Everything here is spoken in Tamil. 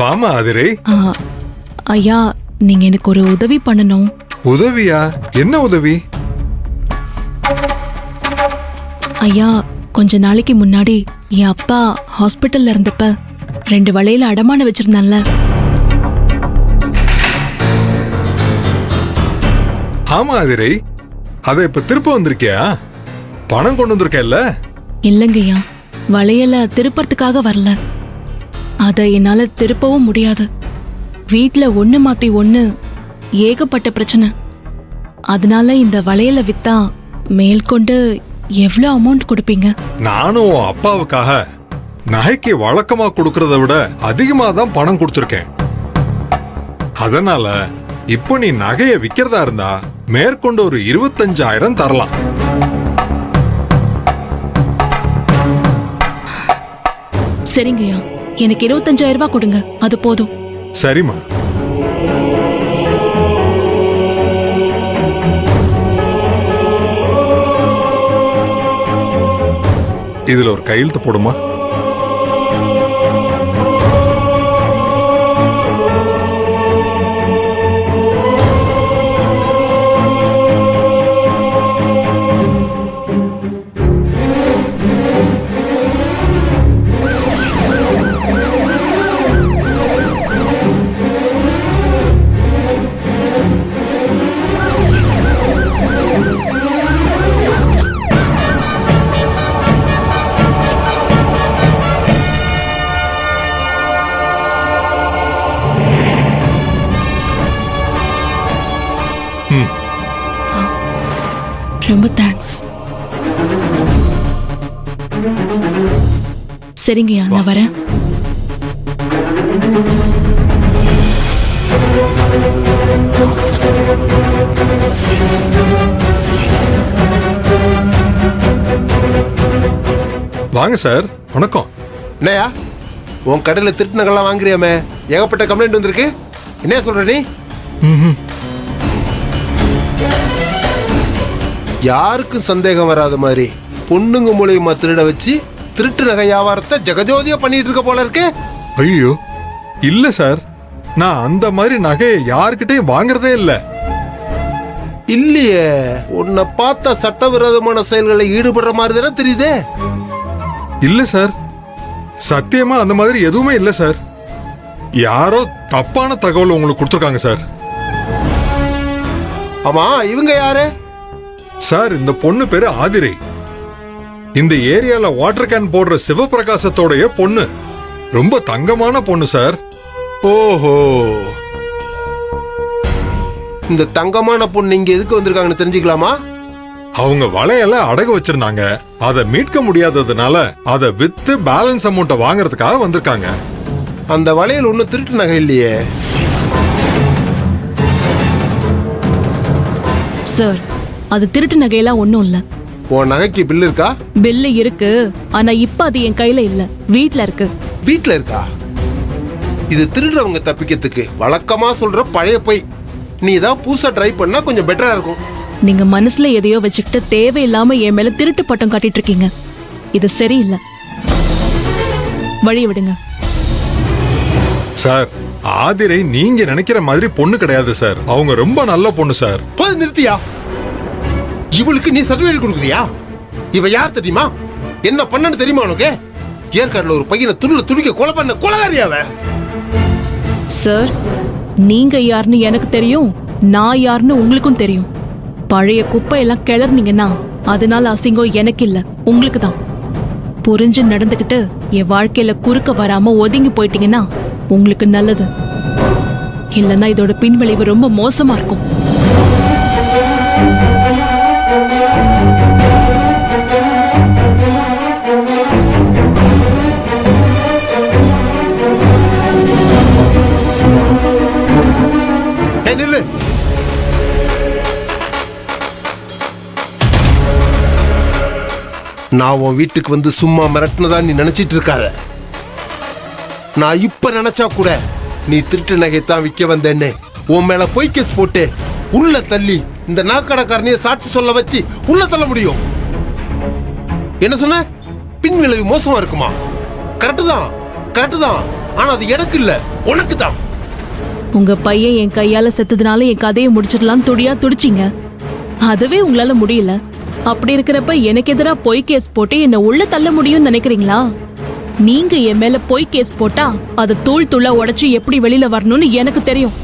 வாமா அதிரை. ஐயா, நீங்க எனக்கு ஒரு உதவி பண்ணணும். உதவியா? என்ன உதவி? ஐயா, கொஞ்ச நாளைக்கு முன்னாடி என் அப்பா ஹாஸ்பிட்டல்ல இருந்தப்ப 2 வளையல அடமான வச்சிருந்தான்ல. ஆமா அதிரை, அத இப்ப திருப்ப வந்திருக்கியா? பணம் கொண்டு வந்திருக்கல? இல்லங்கய்யா, வளையல திருப்பறதுக்காக வரல. அத என்னால திருப்பவும் முடியாது. வீட்ல ஒண்ணு மாத்தி ஒண்ணு ஏகப்பட்ட பிரச்சனை. அதனால இந்த வளையல வித்தா மேல்கொண்டு எவ்வளவு அமௌண்ட் கொடுப்பீங்க? நானும் அப்பாவுக்காக நகைக்கு வழக்கமா கொடுக்கறத விட அதிகமா தான் பணம் கொடுத்திருக்கேன். அதனால இப்போ நீ நகைய விக்கிறதா இருந்தா மேற்கொண்டு ஒரு 25,000 தரலாம். சரிங்கய்யா, எனக்கு 25,000 ரூபாய் கொடுங்க, அது போதும். சரிம்மா. இதுல ஒரு கையெழுத்து போடுமா? ரொம்ப தேங்க்ஸ். சரிங்கய்யா, நான் வரேன். வாங்க சார், வணக்கம். என்னையா உன் கடையில திருட்டு நகைலாம் வாங்குறியாமே, ஏகப்பட்ட கம்ப்ளைண்ட் வந்திருக்கு. என்ன சொல்ற நீ? யாருக்கும் சந்தேகம் வராத மாதிரி பொண்ணுங்க மூலியமா திருட வச்சு திருட்டு நகை வியாபாரத்தை ஜெகஜோதியா பண்ணிட்டு இருக்க போல இருக்கு. ஐயோ இல்ல சார், நான் அந்த மாதிரி நகையை யாருக்கிட்டையும் வாங்குறதே இல்ல. இல்லையே, உன்னை பார்த்தா சட்டவிரோதமான செயல்களில் ஈடுபடுற மாதிரி தானே தெரியுதே. இல்ல சார், சத்தியமா அந்த மாதிரி எதுவுமே இல்ல சார். யாரோ தப்பான தகவல் உங்களுக்கு கொடுத்துருக்காங்க சார். ஆமா, இவங்க யாரு? சார், இந்த பொண்ணு பேரு ஆதிரை. இந்த ஏரியால வாட்டர் கேன் போடுற சிவபிரகாசத்தோடைய பொண்ணு. ரொம்ப தங்கமான பொண்ணு சார். ஓஹோ, இந்த தங்கமான பொண்ணு இங்க எதுக்கு வந்திருக்காங்கன்னு தெரிஞ்சுக்கலாமா? அவங்க வளையல அடகு வச்சிருந்தாங்க. அதை மீட்க முடியாததுனால அதை வித்து பேலன்ஸ் அமௌண்ட்டை வாங்குறதுக்காக வந்திருக்காங்க. அந்த வளையல் ஒன்னும் திருட்டு நகை இல்லையே. சார், அது திருட்டு நகையெல்லாம் ஒண்ணும் இல்ல. உன் நகைக்கு பில் இருக்கா? பில்லு இருக்கு, ஆனா இப்ப அது என் கையில இல்ல, வீட்ல இருக்கு. வீட்ல இருக்கா? இது திருடுறவங்க தப்பிக்கிறதுக்கு வழக்கமா சொல்ற பழைய பொய். நீ தான் புதுசா ட்ரை பண்ணா கொஞ்சம் பெட்டரா இருக்கும். நீங்க மனசுல எதையோ வச்சுக்கிட்டு தேவையில்லாம என் மேல திருட்டு பட்டம் காட்டிட்டு இருக்கீங்க. இது சரியில்லை, வழி விடுங்க. சார், ஆதிரை நீங்க நினைக்கிற மாதிரி பொண்ணு கிடையாது சார். அவங்க ரொம்ப நல்ல பொண்ணு சார். போது நிறுத்தியா? இவளுக்கு நீ சர்டிபிகேட் கொடுக்குறியா? இவ யார் தெரியுமா? என்ன பண்ணன்னு தெரியுமா உனக்கு? ஏற்காடுல ஒரு பையனை துடிக்க கொலை பண்ண கொலைகாரியாவ. சார், நீங்க யாருன்னு எனக்கு தெரியும், நான் யாருன்னு உங்களுக்கும் தெரியும். பழைய குப்பையெல்லாம் கிளறினீங்கன்னா அதனால அசிங்கம் எனக்கு இல்ல, உங்களுக்கு தான். புரிஞ்சு நடந்துகிட்டு என் வாழ்க்கையில குறுக்க வராம ஒதுங்கி போயிட்டீங்கன்னா உங்களுக்கு நல்லது. இல்லைன்னா இதோட பின்விளைவு ரொம்ப மோசமா இருக்கும். நில்லு. நான் உன் வீட்டுக்கு வந்து சும்மா மிரட்டினதா நீ நினைச்சிட்டு இருக்காத. நான் இப்ப நினைச்சா கூட நீ திருட்டு நகைத்தான் விற்க வந்தேன்னு உன் மேல பொய் கேஸ் போட்டு உள்ள தள்ளி இந்த நாக்கடக்காரனைய சாட்சி சொல்ல வச்சு உள்ள தள்ள முடியும். என்ன சொன்ன? பின் விளைவு மோசமா இருக்குமா? கரெக்டு தான், கரெக்டு தான். ஆனா அது எனக்கு இல்ல, உனக்கு தான். உங்க பையன் என் கையால செத்ததுனால என் கதையை முடிச்சிடலாம் துடியா துடிச்சிங்க. அதுவே உங்களால முடியல. அப்படி இருக்கிறப்ப எனக்கு எதிரா பொய் கேஸ் போட்டு என்ன உள்ள தள்ள முடியும்னு நினைக்கிறீங்களா? நீங்க என் மேல பொய் கேஸ் போட்டா அதை தூள் தூளா உடைச்சு எப்படி வெளியில வரணும்னு எனக்கு தெரியும்.